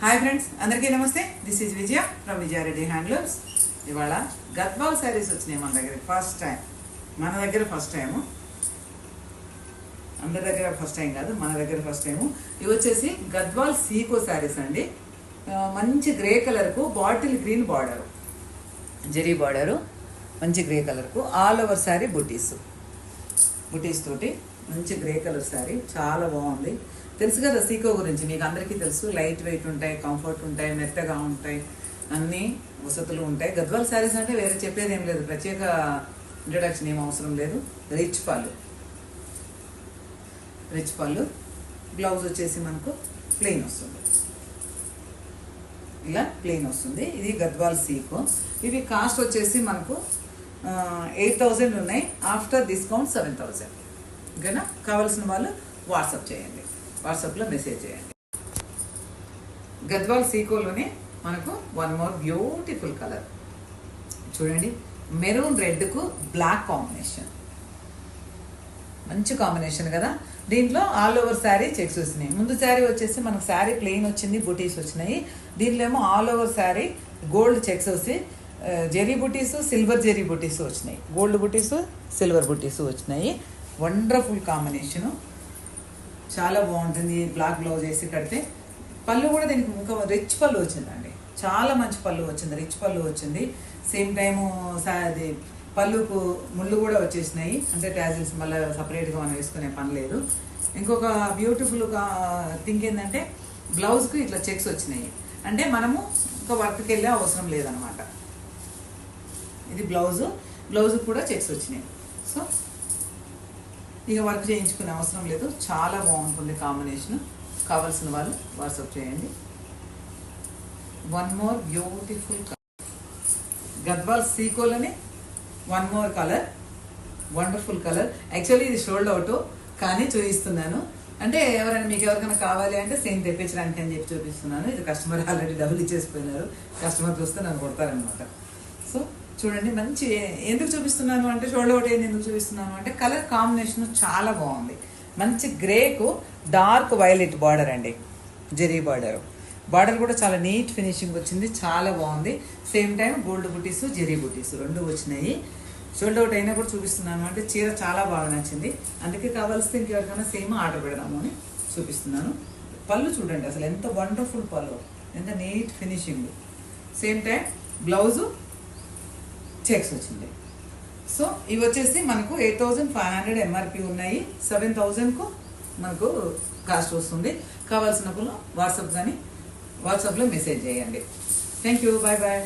Hi friends, అందరికీ నమస్తే. This is Vijaya from Vijaya Reddy handlooms. ఇవాళ గద్వాల్ శారీస్ వచ్చినాయి మన దగ్గర ఫస్ట్ టైం. అందరి దగ్గర ఫస్ట్ టైం కాదు, మన దగ్గర ఫస్ట్ టైము. ఇవి వచ్చేసి గద్వాల్ సీకో శారీస్ అండి. మంచి గ్రే కలర్కు bottle green border, zari border, మంచి గ్రే కలర్కు ఆల్ ఓవర్ శారీ బుటీస్ తోటి మంచి గ్రే కలర్ శారీ, చాలా బాగుంది. తెలుసు కదా సీకో గురించి, మీకు అందరికీ తెలుసు. లైట్ వెయిట్ ఉంటాయి, కంఫర్ట్ ఉంటాయి, మెత్తగా ఉంటాయి, అన్నీ వసతులు ఉంటాయి. గద్వాల్ శారీస్ అంటే వేరే చెప్పేది ఏం లేదు, ప్రత్యేక ఇంట్రడక్షన్ ఏం అవసరం లేదు. రిచ్ పళ్ళు, బ్లౌజ్ వచ్చేసి మనకు ప్లెయిన్ వస్తుంది, ఇలా ప్లెయిన్ వస్తుంది. ఇది గద్వాల్ సీకో. ఇవి కాస్ట్ వచ్చేసి మనకు 8,000 ఉన్నాయి. After discount 7,000. ఓకేనా? కావాల్సిన వాళ్ళు వాట్సాప్ చేయండి, వాట్సాప్లో మెసేజ్ చేయండి. గద్వాల్ సీకోలోనే మనకు వన్ మోర్ బ్యూటిఫుల్ కలర్ చూడండి. మెరూన్ రెడ్కు బ్లాక్ కాంబినేషన్, మంచి కాంబినేషన్ కదా. దీంట్లో ఆల్ ఓవర్ శారీ చెక్స్ వచ్చినాయి. ముందు శారీ వచ్చేసి మనకు శారీ ప్లెయిన్ వచ్చింది, బుటీస్ వచ్చినాయి. దీంట్లో ఏమో all over sari gold checks వచ్చి జెరీ బుటీస్, సిల్వర్ జెరీ బుటీస్ వచ్చినాయి. గోల్డ్ బుటీస్, సిల్వర్ బుటీస్ వచ్చినాయి. వండర్ఫుల్ కాంబినేషను, చాలా బాగుంటుంది. బ్లాక్ బ్లౌజ్ వేసి కడితే పళ్ళు కూడా దీనికి ఇంకా రిచ్ పళ్ళు వచ్చిందండి, చాలా మంచి పళ్ళు వచ్చింది, రిచ్ పళ్ళు వచ్చింది. సేమ్ టైము అది పళ్ళుకు ముళ్ళు కూడా వచ్చేసినాయి, అంటే ట్యాజిల్స్ మళ్ళీ సపరేట్గా మనం వేసుకునే పని లేదు. ఇంకొక బ్యూటిఫుల్ థింగ్ ఏంటంటే బ్లౌజ్కి ఇట్లా చెక్స్ వచ్చినాయి, అంటే మనము ఇంకా వర్క్కి వెళ్ళే అవసరం లేదనమాట. ఇది బ్లౌజ్ కూడా చెక్స్ వచ్చినాయి. సో ఇక వర్క్ చేయించుకునే అవసరం లేదు, చాలా బాగుంటుంది కాంబినేషన్. కావాల్సిన వాళ్ళు వాట్సాప్ చేయండి. వన్ మోర్ బ్యూటిఫుల్ గద్వాల్ సీకోలోనే one more colour, wonderful colour. Actually ఇది షోల్డ్ అవుట్ కానీ చూపిస్తున్నాను, అంటే మీకు ఎవరికైనా కావాలి అంటే సేమ్ తెప్పించడానికి అని చెప్పి చూపిస్తున్నాను. ఇది కస్టమర్ ఆల్రెడీ డబ్బులు ఇచ్చేసిపోయినారు, కస్టమర్ చూస్తే నన్ను కొడతారనమాట. సో చూడండి, మంచి ఎందుకు చూపిస్తున్నాను అంటే షోల్డ్ అవుట్ అయింది ఎందుకు చూపిస్తున్నాను అంటే కలర్ కాంబినేషన్ చాలా బాగుంది. మంచి గ్రేకు డార్క్ వైలెట్ బార్డర్ అండి, జెరీ బార్డర్ కూడా చాలా నీట్ ఫినిషింగ్ వచ్చింది, చాలా బాగుంది. సేమ్ టైం గోల్డ్ బుటీస్, జెరీ బుటీస్ రెండు వచ్చినాయి. షోల్డ్ అవుట్ అయినా కూడా చూపిస్తున్నాను, అంటే చీర చాలా బాగా నచ్చింది. అందుకే కావాల్సి ఇంకెవరికైనా సేమ్ ఆర్డర్ పెడదాము అని చూపిస్తున్నాను. పళ్ళు చూడండి, అసలు ఎంత వండర్ఫుల్ పళ్ళు, ఎంత neat finishing. Same time blouse checks వచ్చింది. సో ఇవి వచ్చేసి మనకు 8,500 ఎంఆర్పి ఉన్నాయి, 7,000కు మనకు కాస్ట్ వస్తుంది. కావాల్సినప్పుడు వాట్సాప్లో మెసేజ్ చేయండి. Thank you, bye bye.